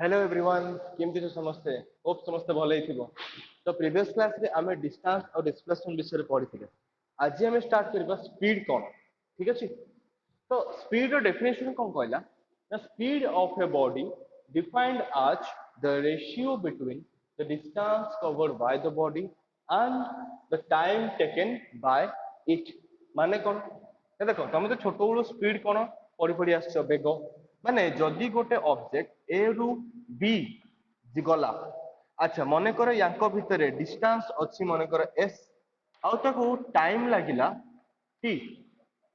Hello everyone केमती छ समस्ते होप समस्ते भले थिबो। तो प्रीवियस क्लास रे आमे डिस्टेंस और डिस्प्लेसमेंट विषय रे पढिथिले। आज आमे स्टार्ट करबा स्पीड कोन। ठीक अछि। तो स्पीड रो डेफिनेशन कोन कहला? The speed of a body defined as the ratio between the distance covered by the body and the time taken by it. माने कोन? ए देखो तुम तो छोट बड़ स्पीड कोन पढि पढि आछो बेग माने जदि गोटे ऑब्जेक्ट ए रु बी गला। अच्छा मन कर यांको भितर डिस्टेंस अच्छी मन कर एस आउ ताको टाइम लागिला टी।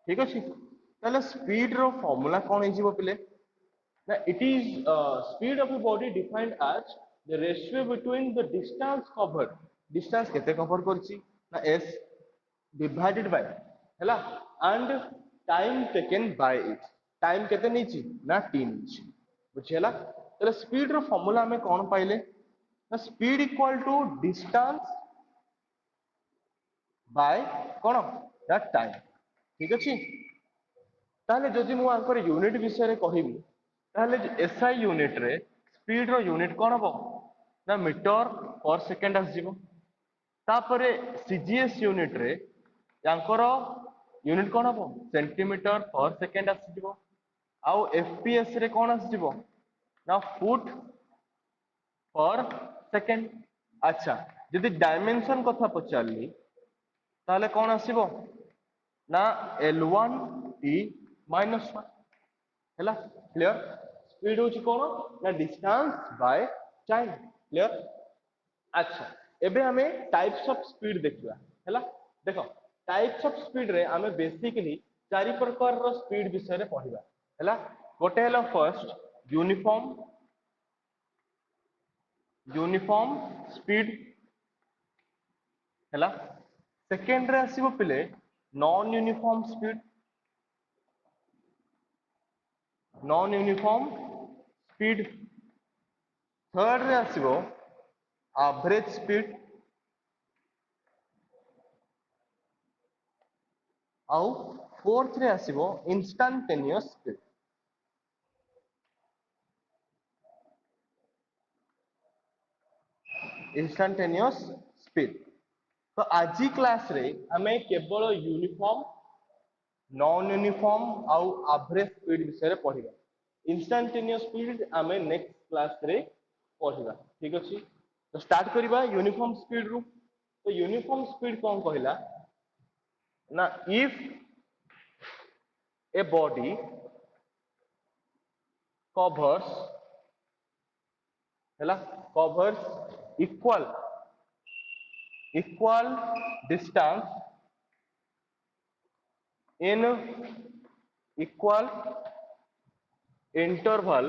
ठीक अछि ताले स्पीड रो फार्मूला कोन हिजिबो पिले ना it is speed of a body defined as the ratio between the distance covered distance केते कवर करछि ना एस डिवाइडेड बाय हैला and time taken by it time केते नीची ना टी नीची बुझियला। तले स्पीड रो फार्मूला हमें कोन पाइले ना speed equal to distance by कोन ना टाइम। ठीक अछि ताले जदि मु आंकर यूनिट विषय रे कहिबी ताले एसआई यूनिट रे स्पीड रो यूनिट कोन हो ना मीटर पर सेकंड आस जीवो। तापरे सीजीएस यूनिट रे यांकर यूनिट कोन हो सेंटीमीटर पर सेकंड आस जीवो। आउ एफपीएस रे कोन आस जीवो ना फुट पर सेकंड। अच्छा यदि डायमेंशन कथा पचारली ताले कोन आसीबो ना L1 T माइनस 1 हैला क्लियर। स्पीड होची कोन ना डिस्टेंस बाय टाइम क्लियर। अच्छा एबे हमें टाइप्स ऑफ स्पीड देखिबा हैला। देखो टाइप्स ऑफ स्पीड रे हमें बेसिकली चारि प्रकार रो स्पीड विषय रे पढिबा हैला। गोटे हैला फर्स्ट यूनिफॉर्म यूनिफॉर्म स्पीड हैला। सेकेंड रे आसीबो पिले non uniform speed non uniform speed. Third रे आसीबो एवरेज स्पीड आउ फोर्थ रे आसीबो इंस्टेंटेनियस स्पीड। Instantaneous speed. तो आज क्लास रे हमें केवल यूनिफॉर्म नॉन यूनिफॉर्म आउ एवरेज स्पीड विषय रे पढिबा। इंस्टेंटेनियस स्पीड हमें नेक्स्ट क्लास रे पढिबा। ठीक अछि तो स्टार्ट करिबा यूनिफॉर्म स्पीड रु। तो यूनिफॉर्म स्पीड कोन कहला ना इफ ए बॉडी covers हैला covers equal distance in equal interval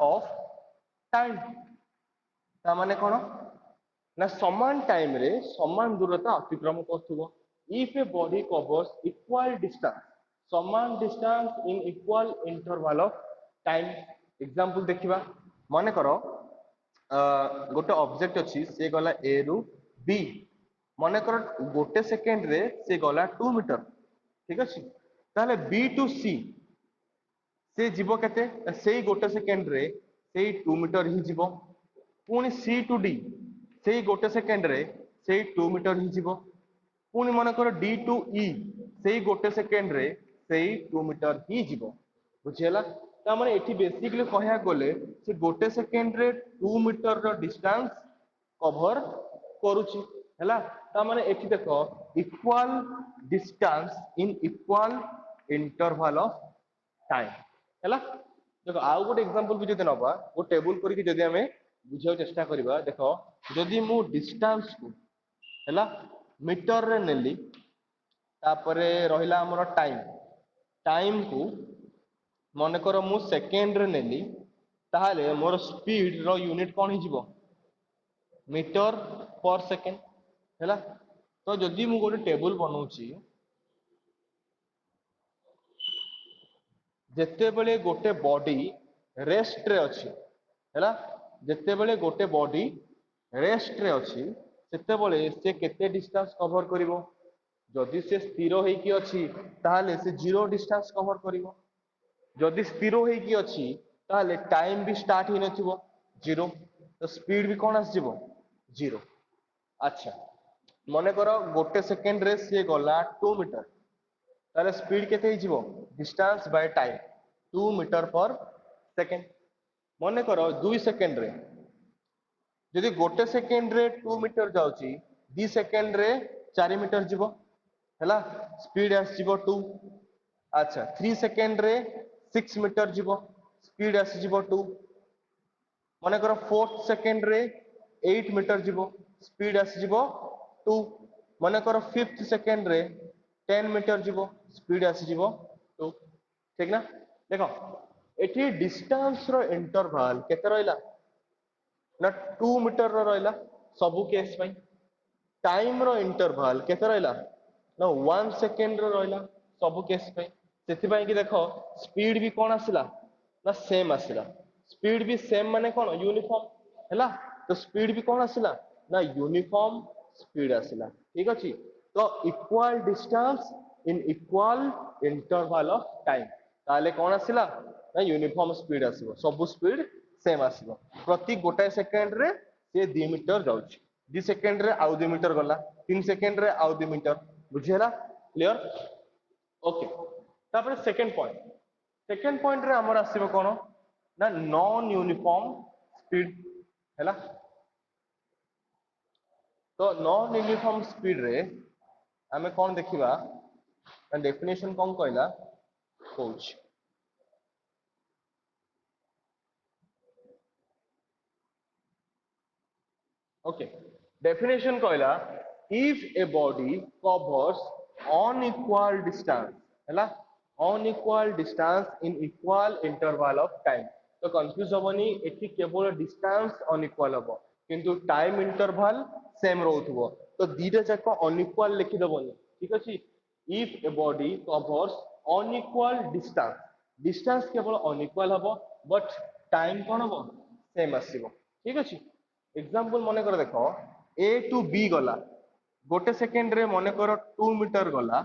of time ता माने कोन ना समान टाइम रे समान दूरता अतिक्रम करथुबो। If a body covers equal distance समान distance in equal interval of time. Example देखिबा माने करो गोटे ऑब्जेक्ट अछि से गला ए रु बी माने करो गोटे सेकेंड रे से गला 2 मीटर। ठीक अछि ताले बी टू सी से जीवो केते सेही गोटे सेकेंड रे सेही 2 मीटर ही जीवो। पुणी सी टू डी सेही गोटे सेकेंड रे सेही 2 मीटर ही जीवो। पुणी मन कर डी टू ई सेही गोटे सेकेंड रे सेही 2 मीटर ही जीवो बुझियला। ता माने एठी बेसिकली कहया गले से गोटे सेकेंड रे 2 मीटर रो डिस्टेंस कवर करूची हैला। ता माने एठी देखो equal distance in equal interval of time हैला। देखो आउ गोटे एग्जांपल भी जदि नबा वो टेबल करी जदि हमें बुझाउ चेष्टा करिबा। देखो जदि मु डिस्टेंस को हैला मीटर रे नेली तापरे रहिला हमर टाइम टाइम को मन कर मु सेकेंड रे नेली ताहाले मोर स्पीड रो यूनिट कोन हिजिबो मीटर पर सेकेंड हैला। तो जदि मु गोटे टेबल बनौची जेते बेले गोटे बॉडी रेस्ट रे अछि हैला जेते बेले गोटे बॉडी रेस्ट रे अछि सेते बेले से केते डिस्टेंस कवर करिवो जदि से स्थिर होई कि अछि ताहाले से जीरो डिस्टेंस कवर करिवो। जदि स्थिर होइकी अछि ताहले टाइम भी स्टार्ट ही नथिबो जीरो, तो स्पीड भी कौन आसीजिवो जीरो। अच्छा मने करो गोटे सेकेंड रे सी गला 2 मीटर, ताहले स्पीड केते हिजिवो डिस्टेंस बाय टाइम 2 मीटर पर सेकेंड। मने करो 2 सेकेंड रे यदि गोटे सेकेंड रे 2 मीटर जाउची 2 सेकेंड रे 4 मीटर जीवो हैला, स्पीड आसीजिवो 2। अच्छा 3 सेकेंड रे 6 मीटर जीवो, स्पीड आसीजिवो 2। मने करो 4 सेकेंड रे 8 मीटर जीवो, स्पीड आसीजिवो 2। मने करो 5th सेकेंड रे 10 मीटर जीवो, स्पीड आसीजिवो 2। ठीक ना? देखो एठी डिस्टेंस रो इंटरवल केते रहइला ना 2 मीटर रो रहइला सबु केस पई। टाइम रो इंटरवल केते रहइला ना 1 सेकेंड रो रहइला सबु केस पई। सेति पई कि देखो स्पीड भी कोन आसिला ना सेम आसिला। स्पीड भी सेम माने कोन यूनिफॉर्म हैला, तो स्पीड भी कोन आसिला ना यूनिफॉर्म स्पीड आसिला। ठीक अछि, तो equal distance in equal interval of time ताले कोन आसिला ना यूनिफॉर्म स्पीड आसिबो, सबु स्पीड सेम आसिबो। प्रति गोटाए सेकेंड रे से 2 मीटर जाउची, 2 सेकेंड रे आउ 2 मीटर गला, 3 सेकेंड रे आउ 2 मीटर। बुझिहेला? क्लियर? ओके तापर सेकंड पॉइंट, सेकंड पॉइंट रे हमर आसीबो कोन ना नॉन यूनिफॉर्म स्पीड हैला। तो नॉन यूनिफॉर्म स्पीड रे हमें कौन देखिबा ना डेफिनेशन कौन कहला कोच। ओके डेफिनेशन कहला if a body covers unequal distance हैला, unequal distance in equal interval of time. तो कंफ्यूज होबनी एठी केवल डिस्टेंस अनइक्वल हबो किंतु टाइम इंटरवल सेम रहउथबो, तो दीटा जाक अनइक्वल लिखि दबनी। ठीक अछि, if a body covers unequal distance, distance केवल अनइक्वल हबो बट टाइम कोन हबो सेम आसीबो। ठीक अछि, एग्जांपल मने कर देखो ए टू बी गला गोटे सेकेंड रे मने कर 2 मीटर गला,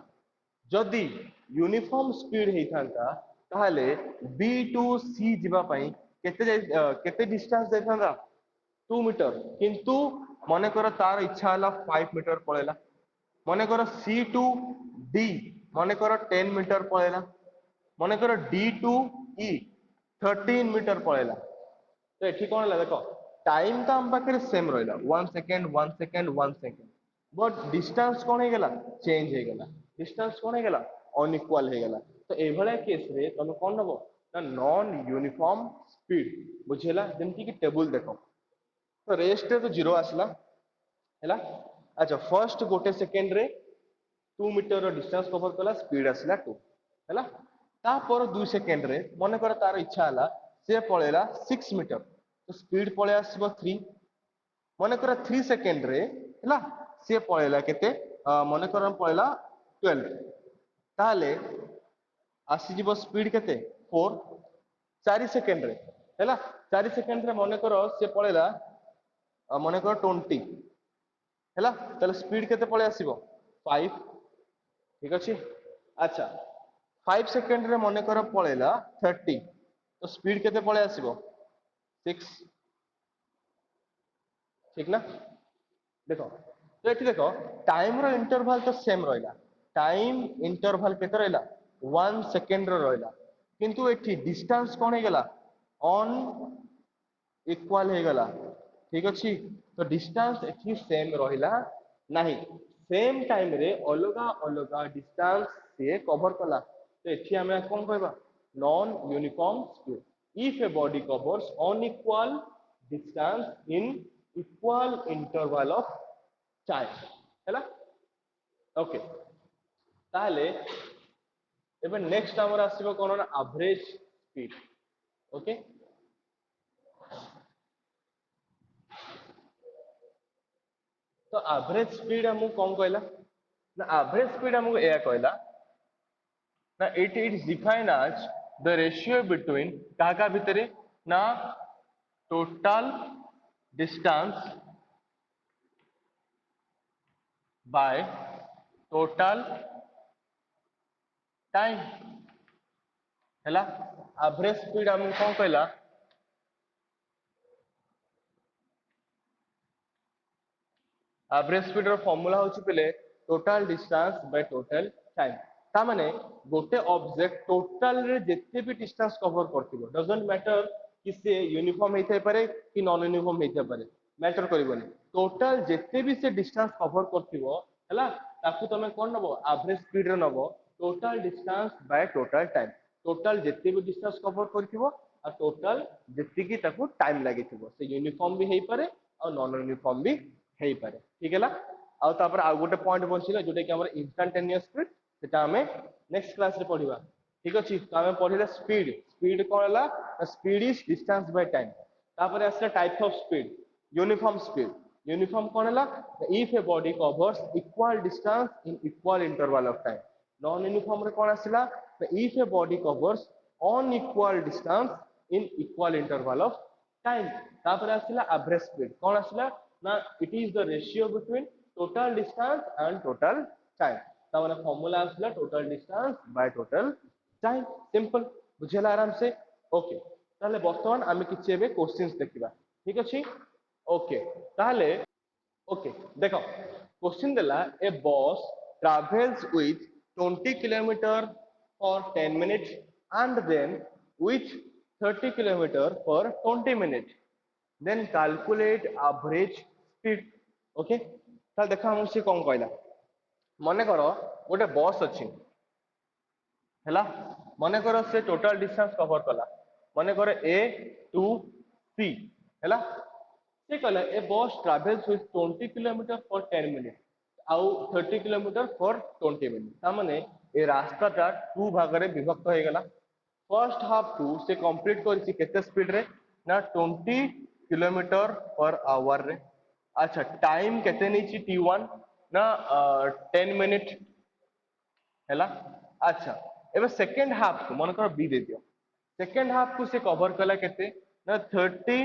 जदि यूनिफॉर्म स्पीड हेइथांता ताहले बी टू सी जिबा पई केते डिस्टेंस देथांता 2 मीटर, किंतु मने कर तार इच्छा हला 5 मीटर पळेला। मने कर सी टू डी मने कर 10 मीटर पळेला। मने कर डी टू ई 13 मीटर पळेला। तो एठी कोन हला देखो टाइम तो हम पाखे सेम रहिला 1 second 1 second 1 second, but distance कोन हे गेला चेंज हे गेला, डिस्टेंस कोन हे गेला अनइक्वल हे गेला। तो एभले केस रे तुम कोन हबो ना नॉन यूनिफॉर्म स्पीड। बुझेला? जेमति कि टेबल देखो तो रेस्ट रे तो जीरो आसला हैला। अच्छा फर्स्ट गोटे सेकेंड रे 2 मीटर रो डिस्टेंस कवर कला, स्पीड आसला 2 हैला। तापर 2 सेकेंड रे मने कर तार इच्छा हला से पळेला 6 मीटर, तो स्पीड पळे आसीबो 3। मने कर 3 सेकेंड रे हैला से पळेला केते मने कर पळेला 12, ताले आसीजिबो स्पीड केते 4। 4 सेकेंड रे हैला, 4 सेकेंड रे मने कर से पळेला मने कर 20 हैला, ताले स्पीड केते पळे आसीबो 5। ठीक अछि, अच्छा 5 सेकेंड रे मने कर पळेला 30, तो स्पीड केते पळे आसीबो 6। ठीक ना? देखो तो एठी देखो टाइम रो इंटरवल तो सेम रहइला, टाइम इंटरवल केते रहइला 1 सेकेंड रो रहइला, किंतु एठी डिस्टेंस कोन हे गेला ऑन इक्वल हे गला। ठीक अछि, तो डिस्टेंस एठी सेम रहिला नाही, सेम टाइम रे अलगा अलगा डिस्टेंस से कवर कला, तो एठी हमें कोन कहबा non uniform speed. If a body covers unequal distance in equal interval of time हैला। ओके ताहले एबे नेक्स्ट हमर आसीबो कोन ना एवरेज स्पीड। ओके तो एवरेज स्पीड हमको कौन कहला ना एवरेज स्पीड हमको एया कहला ना it is defined as the ratio between काका भितरे ना total distance by total time. हैला एवरेज स्पीड हम कौन कहला एवरेज स्पीड रो फार्मूला होची पले total distance by total time ता माने गोटे ऑब्जेक्ट टोटल रे जेते भी डिस्टेंस कवर करथिबो डजंट मैटर कि से यूनिफॉर्म हेते पारे कि नॉन यूनिफॉर्म हेते पारे मैटर करबोनी टोटल जेते भी से डिस्टेंस कवर करथिबो हैला ताकू तमे कोन नबो एवरेज स्पीड रे नबो total distance by total time total जेते भी डिस्टेंस कवर करथिबो आ टोटल जेति की ताकू टाइम लागिथिबो से यूनिफॉर्म भी हेई पारे और नॉन यूनिफॉर्म भी हेई पारे ठीक है ला आउ तापर आ गोटे पॉइंट बचिला जोटे कि हमर इंस्टेंटेनियस स्पीड सेटा हमें नेक्स्ट क्लास रे पढिबा ठीक अछि तो हमें पढिला स्पीड स्पीड कोन हला speed is distance by time तापर आसला टाइप ऑफ स्पीड यूनिफॉर्म कोन हला if a body covers equal distance in equal interval of time non uniform रे कोन आसला if a body covers unequal distance in equal interval of time तापर आसला average speed कोन आसला ना it is the ratio between total distance and total time तापर formula आसला total distance by total time simple बुझेला आराम से ओके ताले वर्तमान आमे किछि एबे क्वेश्चंस देखिबा ठीक अछि ओके ताले ओके देखो क्वेश्चन देला ए बस travels with 20 kilometer for 10 minutes and then with 30 kilometer for 20 minutes then calculate average speed okay ताले देखो हमसे कोन कहला मने करो गोटे बस अछि हैला मने करो से टोटल डिस्टेंस कवर कला मने करो ए टू सी हैला से कहला ए बस travels with 20 kilometre for 10 minute आउ 30 किलोमीटर फॉर 20 मिनट ता माने ए रास्ताटा टू भाग रे विभक्त हो गेला फर्स्ट हाफ टू से कंप्लीट करछि केते स्पीड रे ना 20 किलोमीटर पर आवर रे अच्छा टाइम केते नीची t1 ना 10 मिनट हैला अच्छा एबे सेकंड हाफ को मन कर बी दे दियो सेकंड हाफ को से कवर कला केते ना 30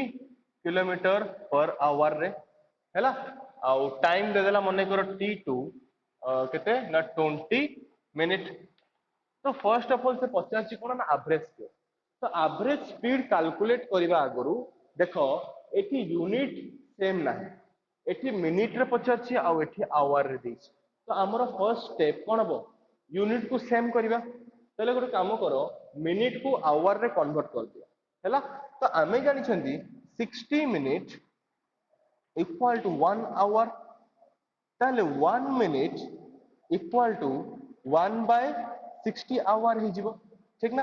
किलोमीटर पर आवर रे हैला आउ टाइम दे देला मन कर t2 केते ना 20 मिनिट तो फर्स्ट ऑफ ऑल से पचासी कोन ना एवरेज स्पीड तो एवरेज स्पीड कैलकुलेट करबा आगरु देखो एठी यूनिट सेम ना एठी मिनिट रे पचासी आ एठी आवर रे दी तो हमर फर्स्ट स्टेप कोन हबो यूनिट को सेम करबा तले गोटे काम करो मिनिट को आवर रे कन्वर्ट कर दियो हैला तो आमे जानि छंदी 60 मिनिट इक्वल टू 1 आवर ताले 1 minute equal to 1 by 60 hour ही जीवो ठीक ना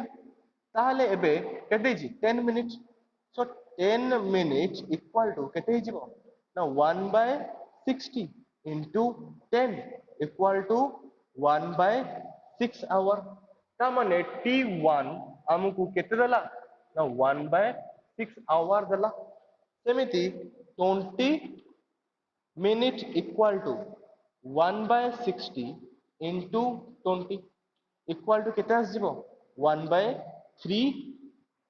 ताले एबे केते जी 10 minute so 10 minute equal to केते ही जीवो ना 1 by 60 into 10 equal to 1 by 6 hour ता माने t1 हमकु केते देला ना 1 बाय 6 आवर देला सेमिति 20 minute equal to 1 by 60 into 20 equal to केते आसीबो 1 by 3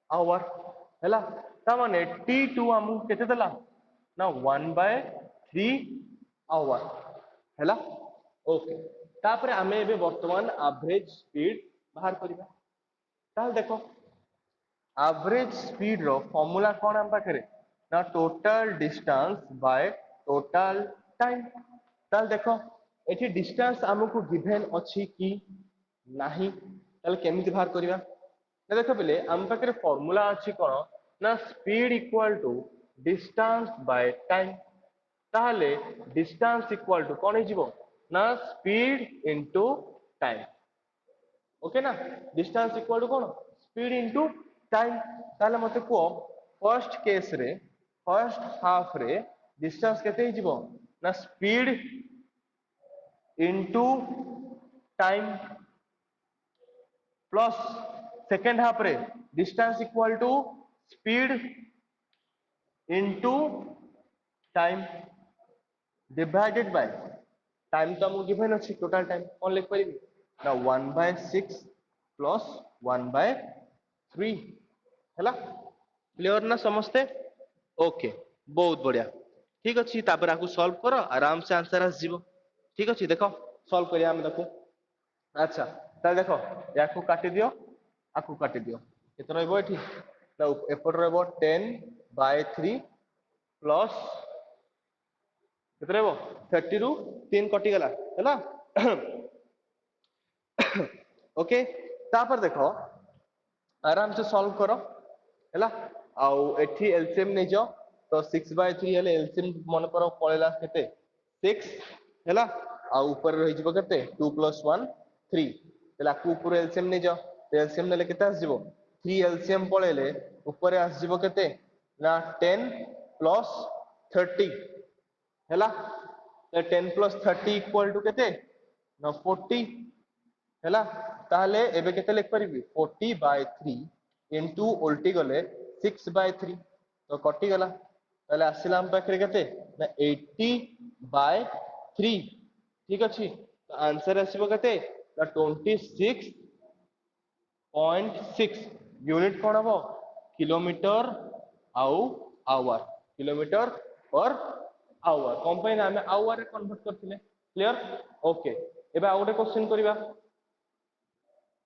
आवर हैला ता माने t2 हमु केते देला ना 1 by 3 आवर हैला ओके तापर हमें एबे वर्तमान एवरेज स्पीड बाहर करिबा ताल देखो एवरेज स्पीड रो फार्मूला कोन हम पाखरे ना total distance by total time ताल देखो एठी डिस्टेंस हमकु गिवन अछि कि नाही ताल केमिति बाहर करिवा ना देखो पहिले हम पाखरे फार्मूला अछि कोन ना speed equal to distance by time ताले डिस्टेंस इक्वल टू कोन हिजिबो ना स्पीड इनटू टाइम ओके ना डिस्टेंस इक्वल टू कोन स्पीड इनटू टाइम ताले मते को फर्स्ट केस रे फर्स्ट हाफ रे डिस्टेंस केते हिजिबो ना speed into time plus second half रे distance equal to speed into time divided by time तो हम गिवन अछि टोटल टाइम कोन लिख परिबी ना 1 by 6 plus 1 by 3 हैला क्लियर ना समझते ओके बहुत बढ़िया ठीक अछि तापर आकु सॉल्व करो आराम से आंसर आस जीवो ठीक अछि देखो सॉल्व करिया हम देखो अच्छा ता देखो याकू काटी दियो आपको काटी दियो केते रहइबो एठी ना एपट रहइबो 10/3 प्लस केते रहइबो 30 रु 3 कटि गला हैला ओके तापर देखो आराम से सॉल्व करो हैला आउ एठी एलसीएम नै जाओ तो 6/3 हेले एलसीएम मन करो पळेला केते 6 हैला आ ऊपर रहि जबो केते 2 + 1 3 हैला को ऊपर एलसीएम नै जाओ तो एलसीएम नेले केते आस जिवो 3 एलसीएम पळेले ऊपर आस जिवो केते ना 10 + 30 हैला तो 10 + 30 इक्वल टू केते ना 40 हैला ताहले एबे केते लिख परिबी 40/3 इनटू उल्टी गले 6/3 तो कटि गला ताहले आसिला हम पाखरे केते ना 80/3 ठीक अछि तो आंसर आसीबो केते ना 26.6 यूनिट कोन हबो किलोमीटर आउ आवर किलोमीटर पर आवर कंपाइन हमें आवर रे कन्वर्ट करथिले क्लियर ओके एबे आ गोटे क्वेश्चन करिबा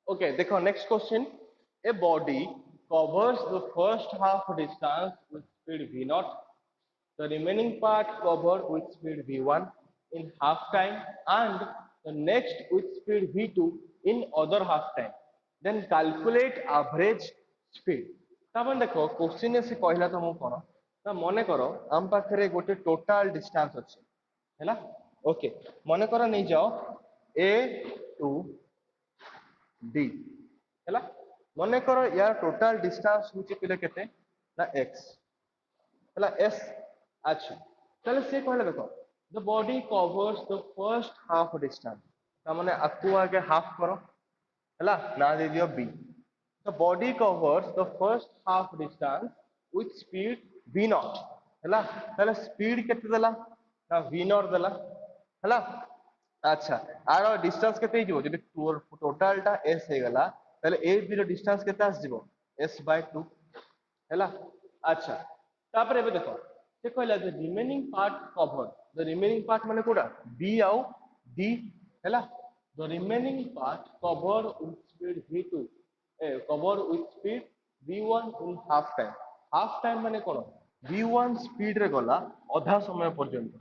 Okay, देखो next question. A body covers the first half distance with speed v0. The remaining part covered with speed v1 in half time and the next with speed v2 in other half time. Then calculate average speed. तापर देखो question से कहला तो मु कोन ना मने करो हम पाखरे गोटे टोटल डिस्टेंस अछि हैला ओके मने करो नै जाओ a to d हैला मने करो यार टोटल डिस्टेंस होची पिले केते ना x हैला s अच्छा चलो से कहले देखो the body covers the first half distance ता माने aqua आगे हाफ करो हैला ना दे दियो b the body covers the first half distance with speed v0 हैला ताले स्पीड केते देला ना v0 देला हैला अच्छा आर डिस्टेंस केते हिजो जदि टोटल टा s हे गला ताले a b रो डिस्टेंस केते आस जिवो s/2 हैला अच्छा तापर एबे देखो से कहला the remaining part cover the remaining part माने कोडा b आउ d हैला the remaining part cover with speed v2 cover with speed v1 in half time माने कोन v1 स्पीड रे गला आधा समय पर्यंत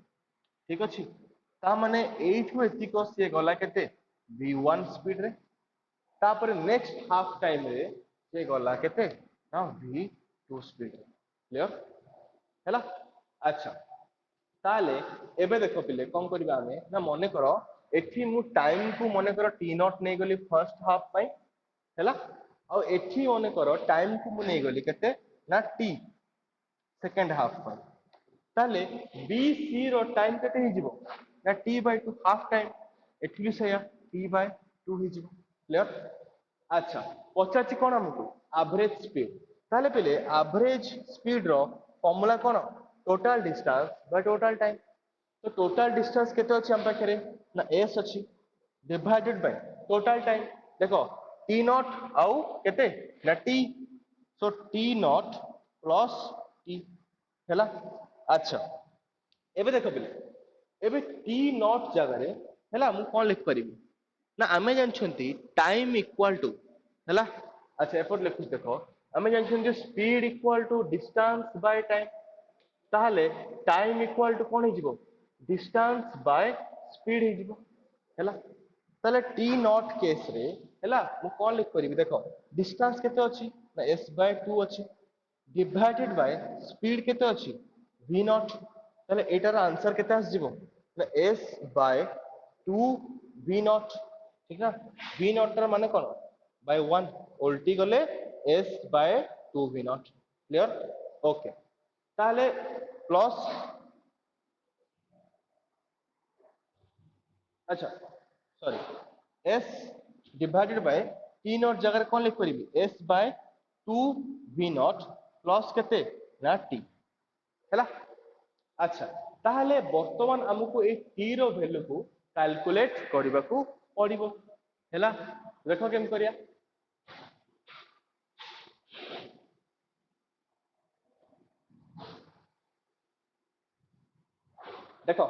ठीक अछि ता माने एठु एतिको से गला केते v1 स्पीड रे तापर नेक्स्ट हाफ टाइम रे से गला केते ना v2 स्पीड क्लियर हैला अच्छा ताले एबे देखो पिले कोन करबा हमें ना मने करो एठी मु टाइम को मने करो t0 नै गली फर्स्ट हाफ पई हैला और एठी मने करो टाइम को मु नै गली केते ना t सेकंड हाफ पई ताले bc रो टाइम केते हि जिवो ना t/2 हाफ टाइम एठी भी सया t/2 हि जिवो क्लियर अच्छा पचाची कोन हमको एवरेज स्पीड ताले पहले एवरेज स्पीड रो फॉर्मूला कोन total distance by total time तो टोटल डिस्टेंस केते अछि हम पाखरे ना s अछि डिवाइडेड बाय टोटल टाइम देखो t0 आउ केते ना t सो t0 प्लस t हैला अच्छा एबे देखो पिले एबे t0 जगह रे हैला मु कोन लिख परिबी ना आमे जानछंती टाइम इक्वल टू हैला अच्छा एफर्ट लिखु देखो आमे जानछंती speed equal to distance by time ताहले टाइम इक्वल टू कोन हिजिबो डिस्टेंस बाय स्पीड हिजिबो हैला ताले t0 केस रे हैला मु कोन लिख परिबी देखो डिस्टेंस केते अछि ना s/2 अछि डिवाइडेड बाय स्पीड केते अछि v0 ताले एटार आंसर केते आस जिवो ना s/2 v0 ठीक ना v0 टर माने कोन बाय 1 उल्टी गले s/2 v0 क्लियर ओके ताले प्लस अच्छा sorry s divided by t0 जगह रे कोन लिख परिबी s/2 v0 प्लस केते ना t हैला अच्छा ताहले वर्तमान हमकु ए t रो वैल्यू को कैलकुलेट करबा को पड़िबो हैला देखो केम करिया देखो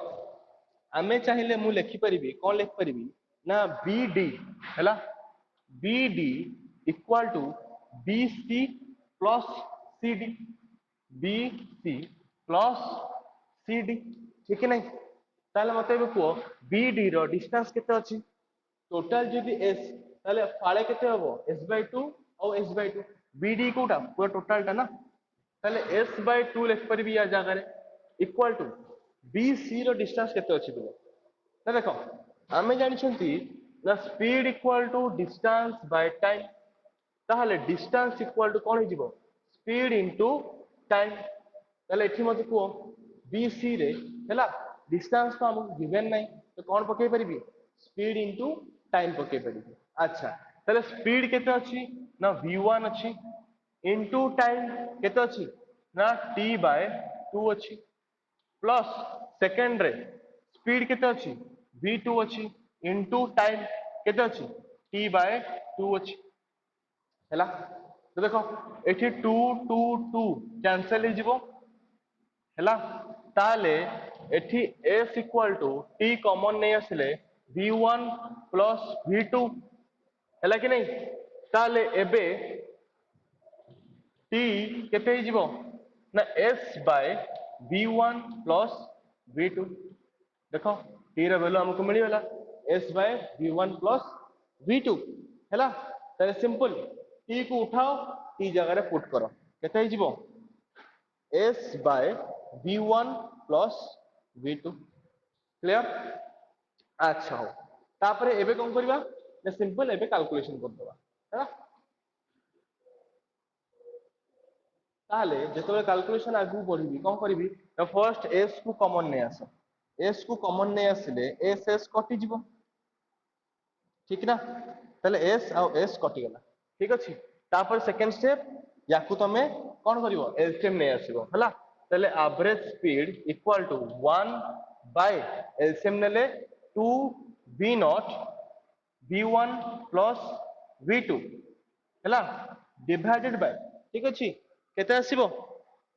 आमे चाहिले मु लिखि परिबी कोन लिख परिबी ना bd हैला bd equal to BC plus CD, BC plus CD, ठीक है नहीं? ताले मते को BD रो डिस्टेंस केते अछि टोटल जदि S ताले फाळे केते हबो S/2 और S/2 BD कोटा पूरा टोटल टा ना ताले S/2 लिख परबी या जगह रे इक्वल टू BC रो डिस्टेंस केते अछि बोले ना देखो आमे जानि छंती ना speed equal to distance by time ताहले डिस्टेंस इक्वल टू कोन हिजिबो स्पीड इनटू टाइम ताहले एठी मते को BC रे हैला डिस्टेंस तो हमको गिवन नहीं तो कौन पके परिबी स्पीड इनटू टाइम पके परिबी अच्छा ताहले स्पीड केते अछि ना v1 अछि इनटू टाइम केते अछि ना t/2 अछि प्लस सेकंड रे स्पीड केते अछि v2 अछि इनटू टाइम केते अछि t/2 अछि हैला तो देखो एठी 2 2 2 कैंसिल हो जिवो हैला ताले एठी s equal to t common नहीं आसिले v1 प्लस v2 हैला कि नहीं ताले एबे t केते जिवो ना s bye v1 plus v2 देखो t रे वैल्यू हमको मिली वाला s bye v1 plus v2 हैला ताले सिंपल t को उठाओ t जगह रे पुट करो केते जिवो s bye v1 plus v2 clear अच्छा हो तापरे एबे कोन करबा ना सिंपल एबे कैलकुलेशन कर दबा हैला ताले जेतबे कैलकुलेशन आगु बढ़िबी कोन करबी ना फर्स्ट s को कॉमन नै आसे s को कॉमन नै आसिले s कटि जिवो ठीक ना ताले s और s कटि गला ठीक अछि तापर सेकंड स्टेप याकू तमे कोन करिवो एलसीएम नै आसीबो हला ताले average speed equal to 1 by LCM नेले 2 v0 v1 प्लस v2 हला डिवाइडेड बाय ठीक अछि केते आसीबो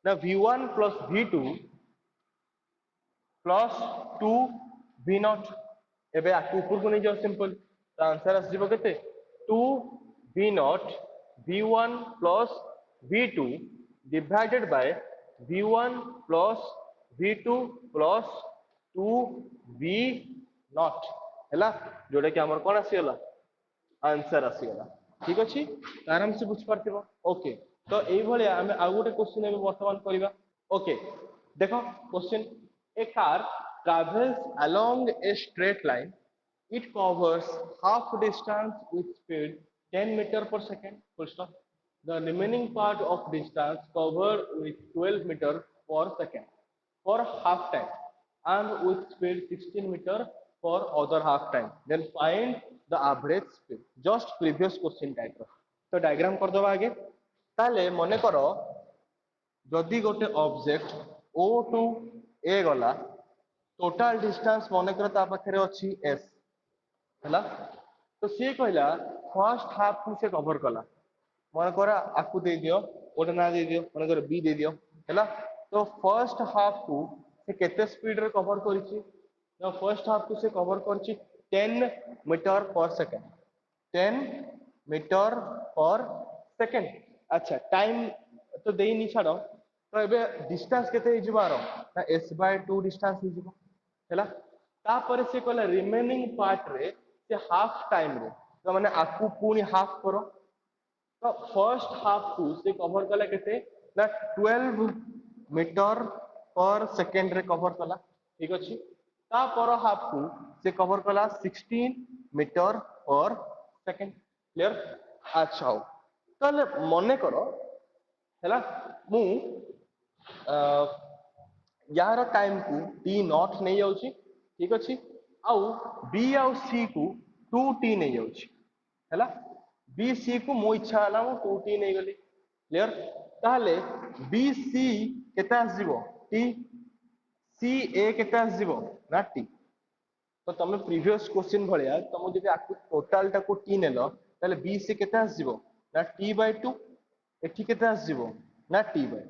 ना v1 plus v2 plus 2 v0 एबे आकु ऊपर को नै जाओ सिंपल तो आंसर आसीबो केते 2 v0 v1 plus v2 divided by v1 plus v2 plus 2 v0 हैला जोडे कि हमर कोन आसी गला आंसर आसी गला ठीक अछि तो आराम से बुझ परथिबो ओके तो एई भलिया हमें आ गोटे क्वेश्चन एबे वर्तमान करिबा ओके देखो question a car travels along a straight line it covers half distance with speed 10 meter per second full stop the remaining part of distance covered with 12 meter per second for half time and with speed 16 meter for other half time then find the average speed just previous question type तो diagram कर दबा आगे ताले मने करो जदि गोटे object O to A गला टोटल डिस्टेंस मन कर ता पाखरे अछि S हैला तो से कहला फर्स्ट हाफ को से कवर कला मन कर आकु दे दियो ओटा ना दे दियो मन कर B दे दियो हैला तो फर्स्ट हाफ को से केते स्पीड रे कवर करिछि तो फर्स्ट हाफ को से कवर करछि 10 मीटर पर सेकंड 10 मीटर पर सेकंड अच्छा टाइम तो देई नि छाडो तो एबे डिस्टेंस केते हि जिबारो ना s/2 डिस्टेंस हि जिवो हैला तापर से कहला रिमेनिंग पार्ट रे से हाफ टाइम रे तो माने आकु पुनी हाफ करो तो फर्स्ट हाफ को से कवर कला केते ना 12 मीटर पर सेकंड रे कवर कला ठीक अछि तापर हाफ को से कवर कला 16 मीटर पर सेकंड क्लियर अच्छा हो ताले मने करो हैला मु यार टाइम को t0 नहीं जाउची ठीक अछि आउ b आउ c को 2t नहीं जाउची हैला b c को मो इच्छा हला मु 2t नहीं गली क्लियर ताले b c केता आसीबो t c a केता आसीबो ना t तो तमे प्रीवियस क्वेश्चन भलिया तमे जदि आकु टोटल टा को t नेलो ताले b c केता आसीबो ना t/2 एठी केता आसीबो ना t/2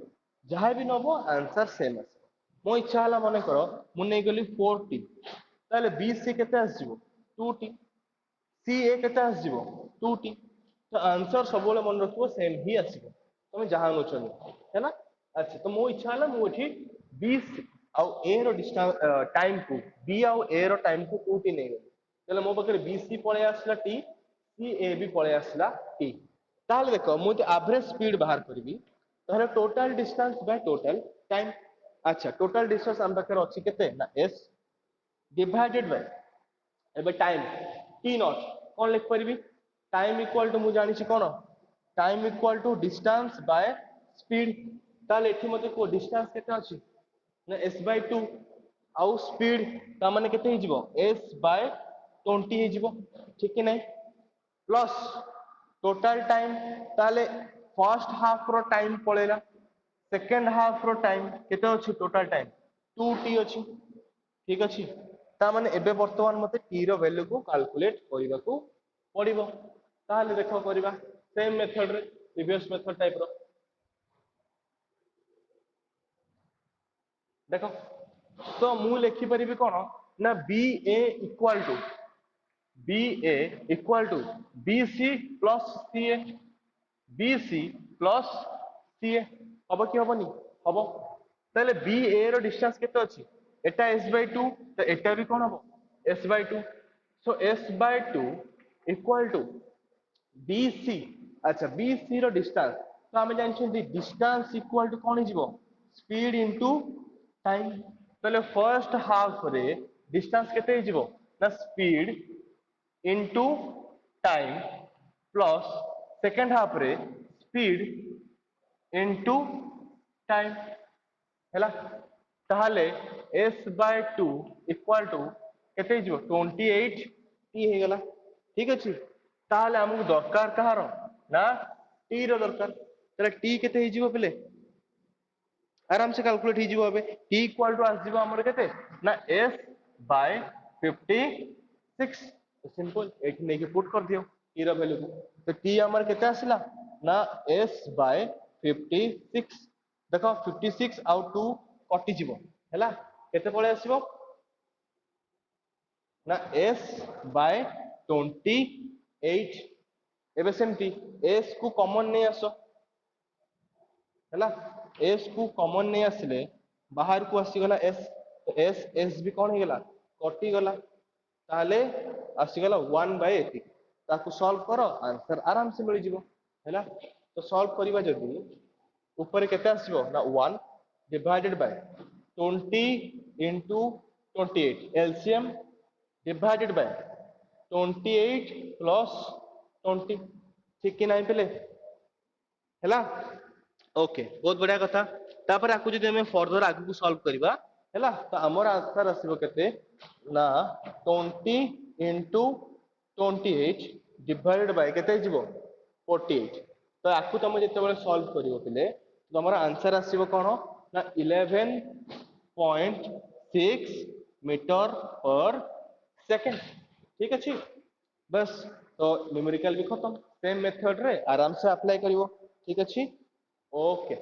जहाँ भी नबो आंसर सेम आसीबो मो इच्छा हला मने करो मु नै गली 4t ताले b c केता आसीबो 2t c a केता आसीबो 2t तो आंसर सब मन रखो सेम ही आसो तुम जहाँ नोचनी है ना। अच्छा तो मो इच्छा है मुझे बी आउ ए रो डिस्टेंस टाइम को बी आउ ए रो टाइम को कोटी नहीं गली चलो मो पाखे बी सी पळे आसला टी सी ए भी पळे आसला टी ताल देखो मुझे एवरेज स्पीड बाहर करबी ताहले total distance by total time. अच्छा टोटल डिस्टेंस हम पाखे अछि केते ना एस डिवाइडेड बाय एबे टाइम टी नॉट कौन लिख परिबी टाइम इक्वल टू मु जानि छि कोन time equal to distance by speed ताले एठी मते को डिस्टेंस केते अछि ना s बाय 2 आउ स्पीड ता माने केते हि जिवो s बाय 20 हि जिवो ठीक कि नहीं प्लस टोटल टाइम ताले फर्स्ट हाफ रो टाइम पळेला सेकंड हाफ रो टाइम केते अछि टोटल टाइम 2t अछि ठीक अछि ता माने एबे वर्तमान मते t रो वैल्यू को कैलकुलेट करिबा को पड़िबो ताले देखो करिबा सेम मेथड रे प्रीवियस मेथड टाइप रो देखो तो मु लिखि परिबी कोन ना B A equal to B C plus C A B C plus C A हम कि हमनी हम ताले बी ए रो डिस्टेंस केते अछि एटा s बाय 2 तो एटा भी कोन हम s by 2 so s by 2 equal to B C अच्छा बी सी रो डिस्टेंस तो हम जानछन डिस्टेंस इक्वल टू कोन हिजबो स्पीड इनटू टाइम ताले फर्स्ट हाफ रे डिस्टेंस केते हिजबो ना speed into time plus second half रे स्पीड इनटू टाइम हैला ताहले s बाय 2 इक्वल टू केते हिजबो 28 टी हे गला ठीक अछि ताहले हमकु दरकार कहारो ना टी रो दरकार ताले टी केते हिजबो पले आराम से कैलकुलेट ही अबे t इक्वल टू आस जीवो हमर केते ना s बाय 56 सिंपल एठी नै के पुट कर दियो t रो वैल्यू को तो t हमर केते आसला ना s बाय 56 देखो 56 आउट टू कटि जीवो हैला केते पळे आसीबो ना s बाय 28 एबे सेमती s को कॉमन नै आसो हैला s को कॉमन नहीं आसिले बाहर को आसी गला s तो s भी कौन हो गला कटि गला ताले आसी गला 1/80 ताको सॉल्व करो आंसर आराम से मिल जिवो हैला तो सॉल्व करिबा जदी ऊपर केते आसीबो ना 1 divided by 20 into 28 LCM divided by 28 plus 20 ठीक कि नहीं पेले हैला ओके बहुत बढ़िया कथा तापर आकु जदि हमें फर्दर आगु को सॉल्व करबा हैला तो हमर आंसर आसीबो केते ना 20 into 28 डिवाइडेड बाय केते जिवो 48 तो आकु तुम जते बेले सॉल्व करिवो पिले तो हमर आंसर आसीबो कोन ना 11.6 मीटर पर सेकंड ठीक अछि बस तो न्यूमेरिकल भी खत्म सेम मेथड रे आराम से अप्लाई करिवो ठीक अछि ओके